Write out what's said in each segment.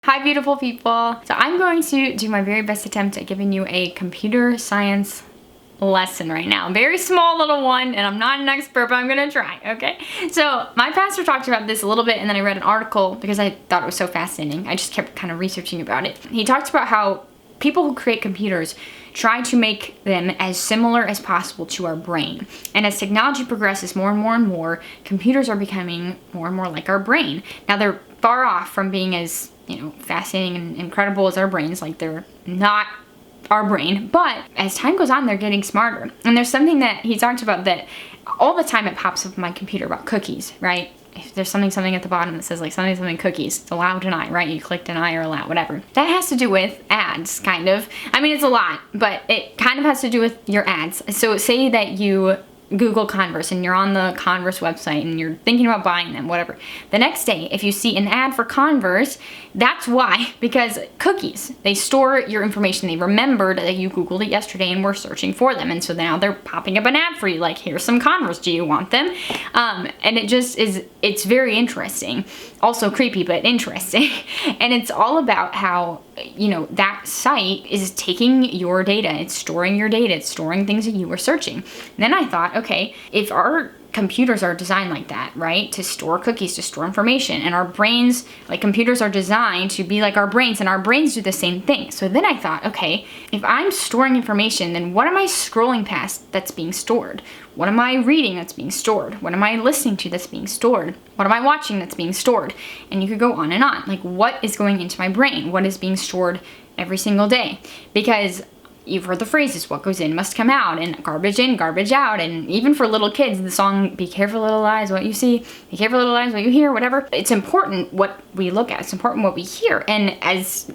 Hi beautiful people! So I'm going to do my very best attempt at giving you a computer science lesson right now. Very small little one, and I'm not an expert, but I'm gonna try, okay? So my pastor talked about this a little bit, and then I read an article because I thought it was so fascinating. I just kept kind of researching about it. He talked about how people who create computers try to make them as similar as possible to our brain. And as technology progresses more and more and more, computers are becoming more and more like our brain. Now they're far off from being as, fascinating and incredible as our brains. Like, they're not our brain, but as time goes on, they're getting smarter. And there's something that he talked about that all the time it pops up on my computer about cookies, right? If there's something at the bottom that says like something cookies, it's allow, deny, right? You click deny or allow, whatever. That has to do with ads, kind of. I mean, it's a lot, but it kind of has to do with your ads. So say that you Google Converse and you're on the Converse website and you're thinking about buying them, whatever. The next day, if you see an ad for Converse, that's why, because cookies, they store your information. They remembered that you Googled it yesterday and were searching for them. And so now they're popping up an ad for you, like, here's some Converse, do you want them? And it just is, it's very interesting. Also creepy, but interesting. And it's all about how, that site is taking your data, it's storing your data, it's storing things that you were searching. And then I thought, okay, if our computers are designed like that, right, to store cookies, to store information, and our brains, like computers are designed to be like our brains, and our brains do the same thing. So then I thought, okay, if I'm storing information, then what am I scrolling past that's being stored? What am I reading that's being stored? What am I listening to that's being stored? What am I watching that's being stored? And you could go on and on. Like, what is going into my brain? What is being stored every single day? Because you've heard the phrases, what goes in must come out, and garbage in, garbage out. And even for little kids, the song, be careful little eyes what you see, be careful little eyes what you hear, whatever. It's important what we look at. It's important what we hear. And as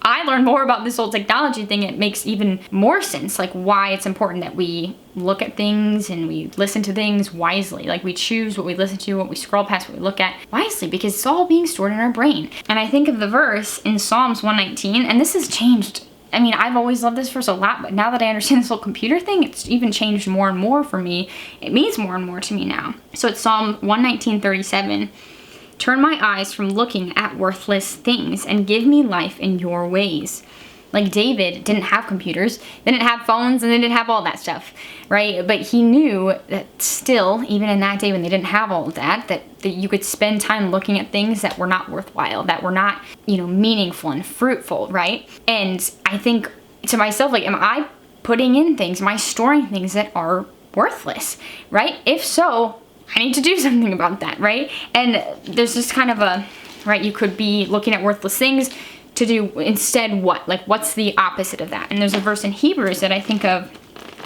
I learn more about this whole technology thing, it makes even more sense, like why it's important that we look at things and we listen to things wisely. Like, we choose what we listen to, what we scroll past, what we look at wisely, because it's all being stored in our brain. And I think of the verse in Psalms 119, and this has changed. I mean, I've always loved this verse a lot, but now that I understand this whole computer thing, it's even changed more and more for me. It means more and more to me now. So it's Psalm 119:37. Turn my eyes from looking at worthless things and give me life in your ways. Like, David didn't have computers, they didn't have phones, and they didn't have all that stuff, right? But he knew that still, even in that day when they didn't have all of that, that you could spend time looking at things that were not worthwhile, that were not, meaningful and fruitful, right? And I think to myself, like, am I putting in things, am I storing things that are worthless, right? If so, I need to do something about that, right? And there's just kind of a, right, you could be looking at worthless things to do instead what? Like, what's the opposite of that? And there's a verse in Hebrews that I think of,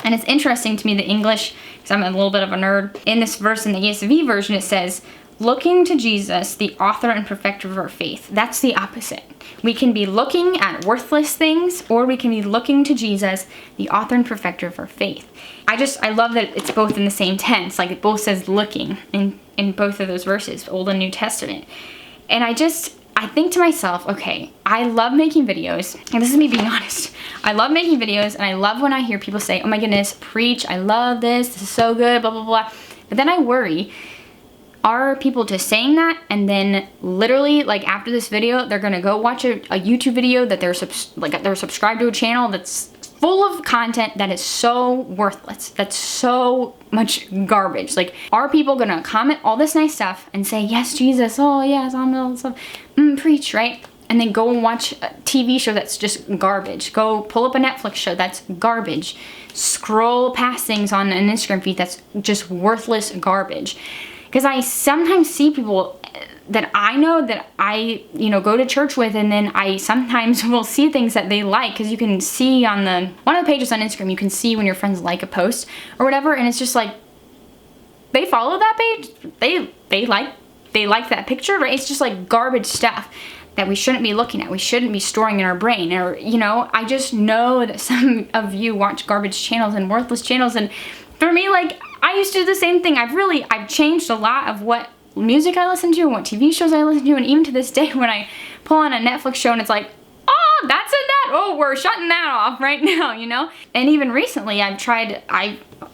and it's interesting to me, the English, because I'm a little bit of a nerd. In this verse in the ESV version, it says, looking to Jesus, the author and perfecter of our faith. That's the opposite. We can be looking at worthless things, or we can be looking to Jesus, the author and perfecter of our faith. I love that it's both in the same tense. Like, it both says looking in both of those verses, Old and New Testament. And I think to myself, okay, I love making videos, and this is me being honest. I love making videos, and I love when I hear people say, oh my goodness, preach, I love this is so good, blah, blah, blah. But then I worry, are people just saying that, and then literally, like, after this video, they're gonna go watch a YouTube video that they're subscribed to a channel that's full of content that is so worthless, that's so much garbage. Like, are people gonna comment all this nice stuff and say, yes, Jesus, oh yes, I'm all this stuff, preach, right? And then go and watch a TV show that's just garbage. Go pull up a Netflix show that's garbage. Scroll past things on an Instagram feed that's just worthless garbage. Because I sometimes see people that I know that I, go to church with, and then I sometimes will see things that they like, because you can see on one of the pages on Instagram, you can see when your friends like a post or whatever, and it's just like, they follow that page, they like that picture, right? It's just like garbage stuff that we shouldn't be looking at, we shouldn't be storing in our brain. Or, I just know that some of you watch garbage channels and worthless channels, and for me, like, I used to do the same thing. I've changed a lot of what music I listen to and what TV shows I listen to, and even to this day when I pull on a Netflix show and it's like, oh, that's in that, oh, we're shutting that off right now, And even recently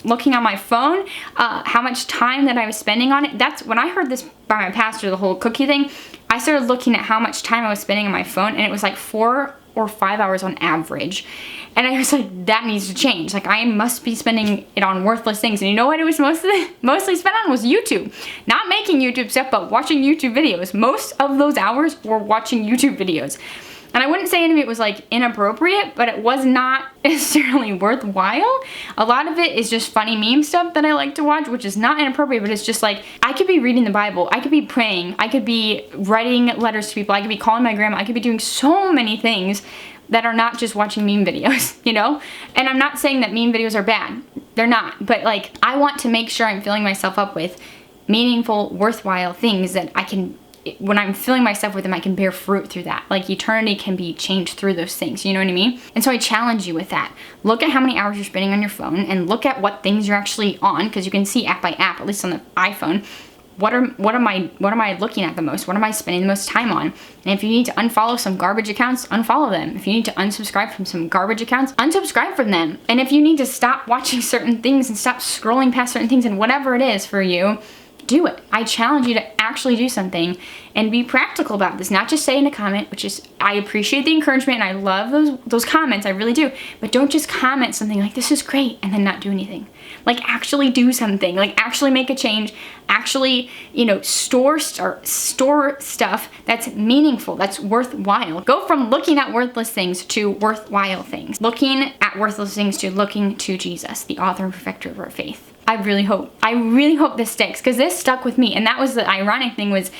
looking on my phone, how much time that I was spending on it. That's when I heard this by my pastor, the whole cookie thing, I started looking at how much time I was spending on my phone, and it was like 4 or 5 hours on average. And I was like, that needs to change. Like, I must be spending it on worthless things. And you know what it was mostly spent on was YouTube. Not making YouTube stuff, but watching YouTube videos. Most of those hours were watching YouTube videos. And I wouldn't say any of it was like inappropriate, but it was not necessarily worthwhile. A lot of it is just funny meme stuff that I like to watch, which is not inappropriate, but it's just like, I could be reading the Bible, I could be praying, I could be writing letters to people, I could be calling my grandma, I could be doing so many things that are not just watching meme videos, you know? And I'm not saying that meme videos are bad. They're not. But like, I want to make sure I'm filling myself up with meaningful, worthwhile things that I can, when I'm filling myself with them, I can bear fruit through that. Like, eternity can be changed through those things, you know what I mean? And so I challenge you with that. Look at how many hours you're spending on your phone, and look at what things you're actually on, because you can see app by app, at least on the iPhone, what am I looking at the most? What am I spending the most time on? And if you need to unfollow some garbage accounts, unfollow them. If you need to unsubscribe from some garbage accounts, unsubscribe from them. And if you need to stop watching certain things and stop scrolling past certain things, and whatever it is for you, do it. I challenge you to actually do something and be practical about this. Not just say in a comment, which is, I appreciate the encouragement and I love those comments, I really do. But don't just comment something like, this is great, and then not do anything. Like, actually do something. Like, actually make a change. Actually, you know, store stuff that's meaningful, that's worthwhile. Go from looking at worthless things to worthwhile things. Looking at worthless things to looking to Jesus, the author and perfecter of our faith. I really hope this sticks, because this stuck with me. And that was the ironic thing, was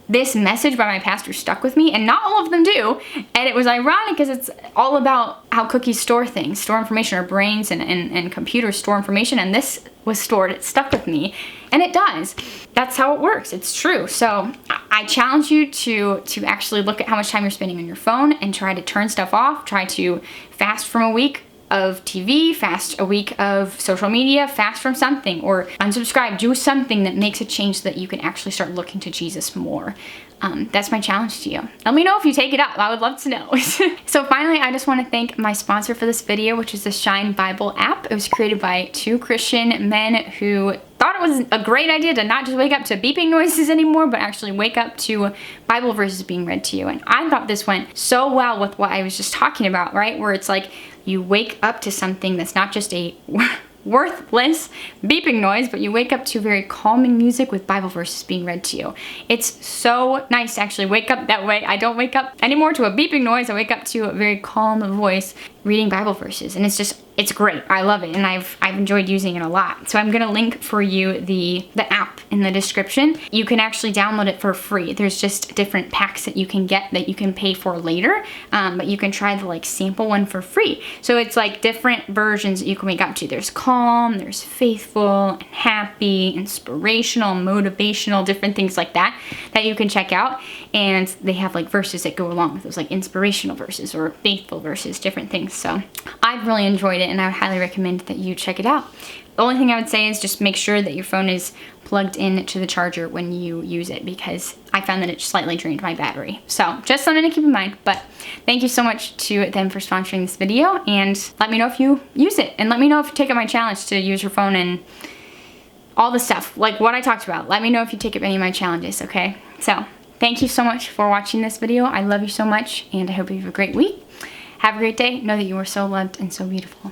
this message by my pastor stuck with me, and not all of them do. And it was ironic because it's all about how cookies store things, store information. Our brains and computers store information, and this was stored. It stuck with me, and it does. That's how it works. It's true. So I challenge you to actually look at how much time you're spending on your phone and try to turn stuff off. Try to fast from a week of TV, fast a week of social media, fast from something, or unsubscribe. Do something that makes a change so that you can actually start looking to Jesus more. That's my challenge to you. Let me know if you take it up. I would love to know. So finally, I just want to thank my sponsor for this video, which is the Shine Bible app. It was created by 2 Christian men who thought it was a great idea to not just wake up to beeping noises anymore, but actually wake up to Bible verses being read to you. And I thought this went so well with what I was just talking about, right? Where it's like, you wake up to something that's not just a worthless beeping noise, but you wake up to very calming music with Bible verses being read to you. It's so nice to actually wake up that way. I don't wake up anymore to a beeping noise. I wake up to a very calm voice reading Bible verses, and it's great. I love it, and I've enjoyed using it a lot. So I'm gonna link for you the app in the description. You can actually download it for free. There's just different packs that you can get that you can pay for later, but you can try the like sample one for free. So it's like different versions that you can wake up to. There's calm, there's faithful, and happy, inspirational, motivational, different things like that you can check out. And they have like verses that go along with those, like inspirational verses or faithful verses, different things. So I've really enjoyed it, and I would highly recommend that you check it out. The only thing I would say is just make sure that your phone is plugged in to the charger when you use it, because I found that it slightly drained my battery. So just something to keep in mind. But thank you so much to them for sponsoring this video, and let me know if you use it, and let me know if you take up my challenge to use your phone and all the stuff, like what I talked about. Let me know if you take up any of my challenges, okay? So thank you so much for watching this video. I love you so much, and I hope you have a great week. Have a great day. Know that you are so loved and so beautiful.